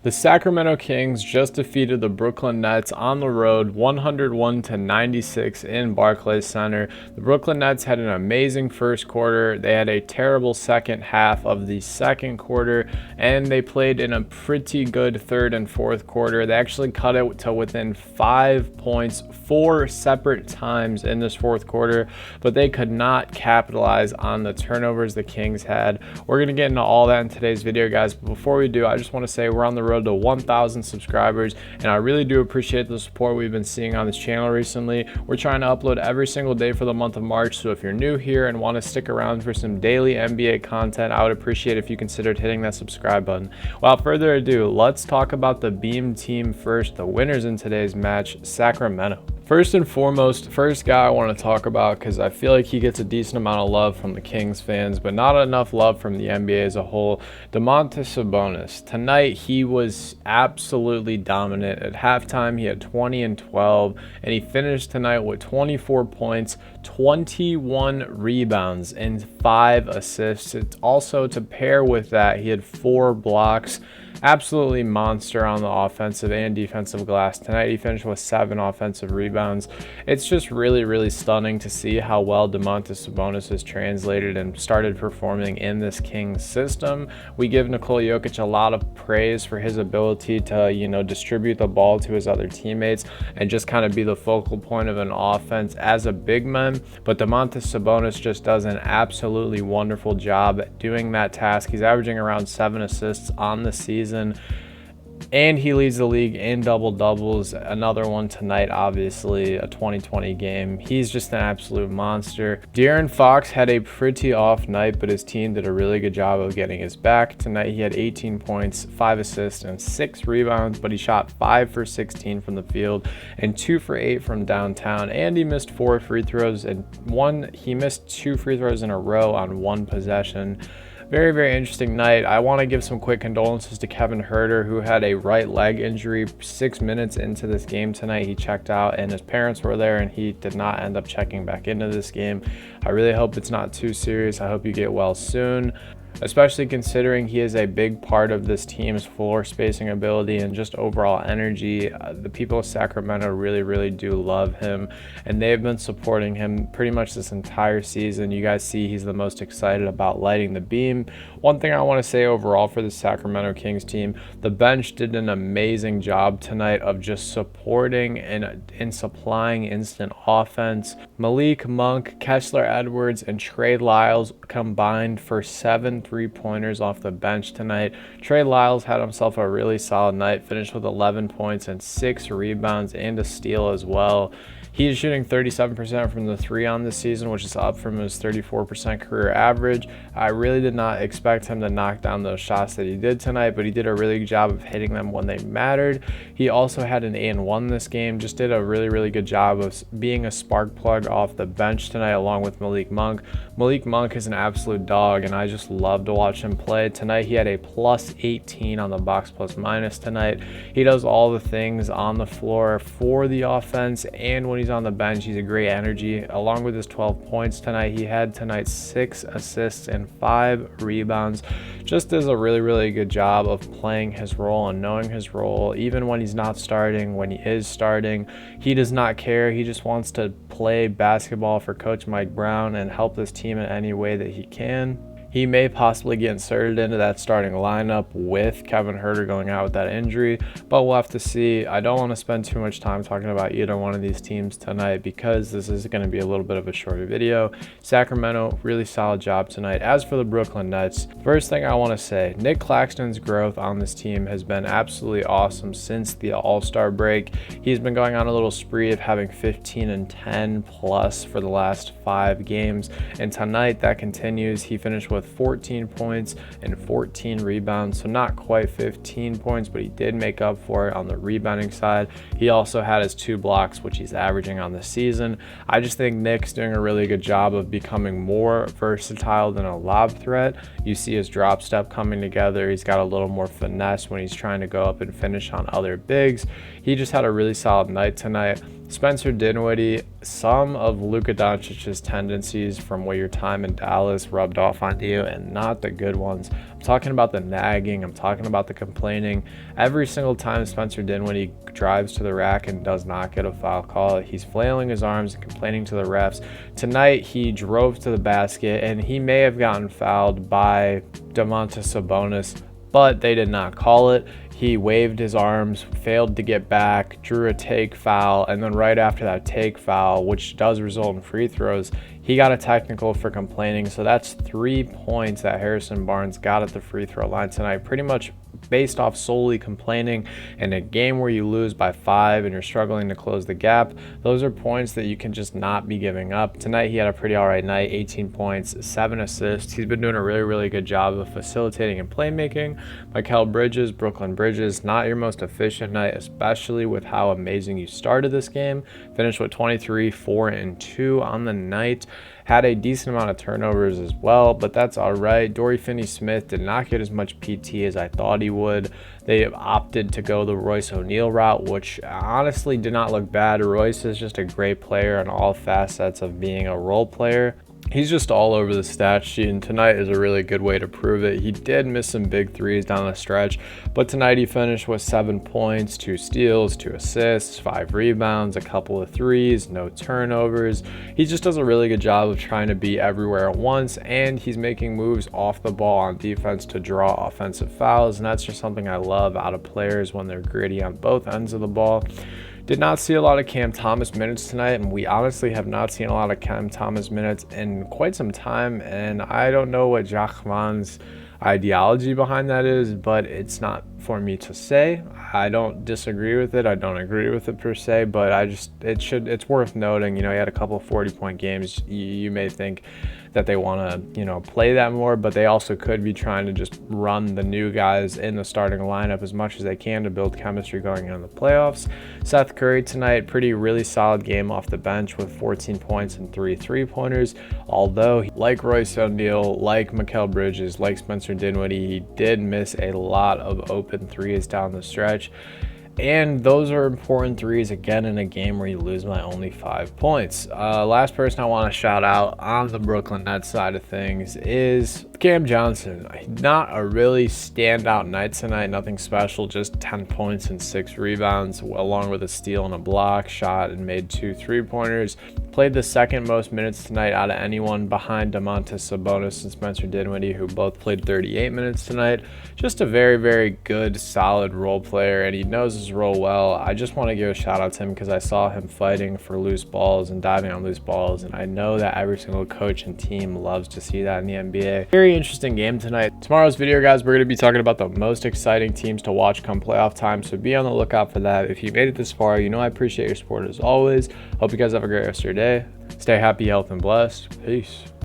The Sacramento Kings just defeated the Brooklyn Nets on the road 101-96 in Barclays Center. The Brooklyn Nets had an amazing first quarter. They had a terrible second half of the second quarter, and they played in a pretty good third and fourth quarter. They actually cut it to within 5 points 4 separate times in this fourth quarter, but they could not capitalize on the turnovers the Kings had. We're going to get into all that in today's video, guys, but before we do, I just want to say we're on the road to 1,000 subscribers, and I really do appreciate the support we've been seeing on this channel recently. We're trying to upload every single day for the month of March, so if you're new here and want to stick around for some daily NBA content, I would appreciate if you considered hitting that subscribe button. Without further ado, let's talk about the Beam team first, the winners in today's match, Sacramento. First and foremost, first guy I want to talk about, because I feel like he gets a decent amount of love from the Kings fans, but not enough love from the NBA as a whole, Domantas Sabonis. Tonight, he was absolutely dominant. At halftime, he had 20 and 12, and he finished tonight with 24 points, 21 rebounds, and 5 assists. It's also, to pair with that, he had 4 blocks. Absolutely monster on the offensive and defensive glass. Tonight he finished with 7 offensive rebounds. It's just really stunning to see how well Domantas Sabonis has translated and started performing in this Kings system. We give Nikola Jokic a lot of praise for his ability to, distribute the ball to his other teammates and just kind of be the focal point of an offense as a big man. But Domantas Sabonis just does an absolutely wonderful job at doing that task. He's averaging around 7 assists on the season, and he leads the league in double doubles. Another one tonight, obviously a 2020 game. He's just an absolute monster. De'Aaron Fox had a pretty off night, but his team did a really good job of getting his back. Tonight he had 18 points, 5 assists, and 6 rebounds, but he shot 5 for 16 from the field and 2 for 8 from downtown, and he missed 4 free throws, and he missed 2 free throws in a row on 1 possession. Very interesting night. I want to give some quick condolences to Kevin Huerter, who had a right leg injury 6 minutes into this game tonight. He checked out, and his parents were there, and he did not end up checking back into this game. I really hope it's not too serious. I hope you get well soon, especially considering he is a big part of this team's floor spacing ability and just overall energy. The people of Sacramento really do love him, and they've been supporting him pretty much this entire season. You guys see he's the most excited about lighting the beam. One thing I want to say overall for the Sacramento Kings team, the bench did an amazing job tonight of just supporting and supplying instant offense. Malik Monk, Kessler Edwards, and Trey Lyles combined for 7 3-pointers off the bench tonight. Trey Lyles had himself a really solid night, finished with 11 points and 6 rebounds and a steal as well. He's shooting 37% from the 3 on this season, which is up from his 34% career average. I really did not expect him to knock down those shots that he did tonight, but he did a really good job of hitting them when they mattered. He also had an and-1 this game, just did a really good job of being a spark plug off the bench tonight along with Malik Monk. Malik Monk is an absolute dog, and I just love to watch him play. Tonight he had a plus 18 on the box plus minus tonight. He does all the things on the floor for the offense, and when he's on the bench, he's a great energy. Along with his 12 points tonight, he had tonight 6 assists and 5 rebounds. Just does a really good job of playing his role and knowing his role, even when he's not starting. When he is starting, he does not care. He just wants to play basketball for Coach Mike Brown and help this team in any way that he can. He may possibly get inserted into that starting lineup with Kevin Huerter going out with that injury, but we'll have to see. I don't want to spend too much time talking about either one of these teams tonight because this is going to be a little bit of a shorter video. Sacramento, really solid job tonight. As for the Brooklyn Nets, first thing I want to say, Nick Claxton's growth on this team has been absolutely awesome since the All-Star break. He's been going on a little spree of having 15 and 10 plus for the last 5 games, and tonight that continues. He finished with 14 points and 14 rebounds, so not quite 15 points, but he did make up for it on the rebounding side. He also had his 2 blocks, which he's averaging on the season. I just think Nick's doing a really good job of becoming more versatile than a lob threat. You see his drop step coming together. He's got a little more finesse when he's trying to go up and finish on other bigs. He just had a really solid night tonight. Spencer Dinwiddie, some of Luka Doncic's tendencies from what your time in Dallas rubbed off on you. you and not the good ones. I'm talking about the nagging. I'm talking about the complaining. Every single time Spencer Dinwiddie drives to the rack and does not get a foul call, he's flailing his arms and complaining to the refs. Tonight, he drove to the basket, and he may have gotten fouled by Domantas Sabonis, but they did not call it. He waved his arms, failed to get back, drew a take foul, and then right after that take foul, which does result in free throws, he got a technical for complaining. So that's 3 points that Harrison Barnes got at the free throw line tonight, pretty much based off solely complaining. In a game where you lose by 5 and you're struggling to close the gap, those are points that you can just not be giving up. Tonight he had a pretty all right night, 18 points, 7 assists. He's been doing a really good job of facilitating and playmaking. Mikal Bridges, Brookyln Bridges, not your most efficient night, especially with how amazing you started this game. Finished with 23, 4, and 2 on the night. Had a decent amount of turnovers as well, but that's all right. Dorian Finney-Smith did not get as much PT as I thought he would. They opted to go the Royce O'Neal route, which honestly did not look bad. Royce is just a great player on all facets of being a role player. He's just all over the stat sheet, and tonight is a really good way to prove it. He did miss some big threes down the stretch, but tonight he finished with 7 points, 2 steals, 2 assists, 5 rebounds, a couple of threes, no turnovers. He just does a really good job of trying to be everywhere at once, and he's making moves off the ball on defense to draw offensive fouls, and that's just something I love out of players when they're gritty on both ends of the ball. Did not see a lot of Cam Thomas minutes tonight, and we honestly have not seen a lot of Cam Thomas minutes in quite some time, and I don't know what Jacquemin's ideology behind that is, but it's not for me to say. I don't disagree with it. I don't agree with it per se, but it's worth noting, he had a couple of 40-point games. You may think that they want to, play that more, but they also could be trying to just run the new guys in the starting lineup as much as they can to build chemistry going into the playoffs. Seth Curry tonight, really solid game off the bench with 14 points and 3 3-pointers. Although, like Royce O'Neal, like Mikal Bridges, like Spencer Dinwiddie, he did miss a lot of open threes down the stretch. And those are important threes, again, in a game where you lose by only 5 points. Last person I want to shout out on the Brooklyn Nets side of things is Cam Johnson. Not a really standout night tonight, nothing special, just 10 points and 6 rebounds, along with a steal and a block, shot and made 2 3-pointers. Played the second most minutes tonight out of anyone behind Domantas Sabonis and Spencer Dinwiddie, who both played 38 minutes tonight. Just a very good, solid role player, and he knows his role well. I just want to give a shout out to him because I saw him fighting for loose balls and diving on loose balls, and I know that every single coach and team loves to see that in the NBA. Very interesting game tonight. Tomorrow's video, guys, we're going to be talking about the most exciting teams to watch come playoff time, so be on the lookout for that. If you made it this far, I appreciate your support as always. Hope you guys have a great rest of your day. Stay happy, healthy, and blessed. Peace.